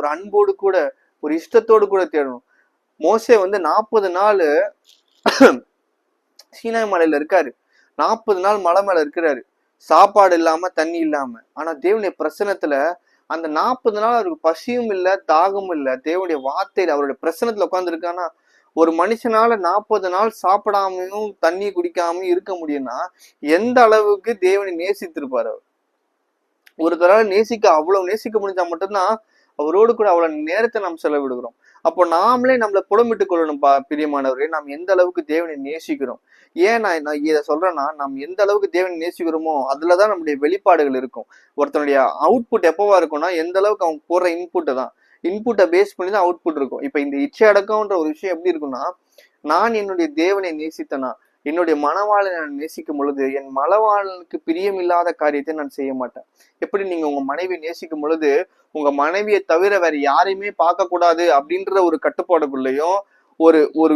ஒரு அன்போடு கூட ஒரு இஷ்டத்தோடு கூட தேடணும். மோசே 40 நாள் சீனாய் மலையில இருக்காரு. 40 நாள் மலை மேல இருக்கிறாரு, சாப்பாடு இல்லாம தண்ணி இல்லாம. ஆனா தேவனுடைய பிரசனத்துல அந்த 40 நாள் அவருக்கு பசியும் இல்ல, தாகமும் இல்ல. தேவனுடைய வார்த்தையில அவருடைய பிரசனத்துல உட்கார்ந்து இருக்கானா. ஒரு மனுஷனால 40 நாள் சாப்பிடாமையும் தண்ணி குடிக்காமையும் இருக்க முடியும்னா எந்த அளவுக்கு தேவனை நேசித்திருப்பாரு அவர். ஒருத்தரால அவ்வளவு நேசிக்க முடிஞ்சா மட்டும்தான் அவரோடு கூட அவ்வளவு நேரத்தை நாம் செலவிடுகிறோம். அப்போ நாமளே நம்மளை புலமிட்டுக் கொள்ளணும். பிரியமானவர்களே, நாம் எந்த அளவுக்கு தேவனை நேசிக்கிறோம். ஏன் நான் இதை சொல்றேன்னா, நாம் எந்த அளவுக்கு தேவனை நேசிக்கிறோமோ அதுலதான் நம்முடைய வெளிப்பாடுகள் இருக்கும். ஒருத்தனுடைய அவுட்புட் எப்பவா இருக்கும்னா, எந்த அளவுக்கு அவங்க போடுற இன்புட்டை தான், இன்புட்டை பேஸ் பண்ணி தான் அவுட்புட் இருக்கும். இப்ப இந்த இச்சை அடக்கம்ன்ற ஒரு விஷயம் எப்படி இருக்கும்னா, நான் என்னுடைய தேவனை நேசித்தனா, என்னுடைய மனவாளனை நான் நேசிக்கும் பொழுது என் மனவாளனுக்கு பிரியமில்லாத காரியத்தை நான் செய்ய மாட்டேன். எப்படி நீங்க உங்க மனைவியை நேசிக்கும் பொழுது உங்க மனைவியை தவிர வேற யாரையுமே பார்க்க கூடாது அப்படின்ற ஒரு கட்டுப்பாடுக்குள்ளயும் ஒரு ஒரு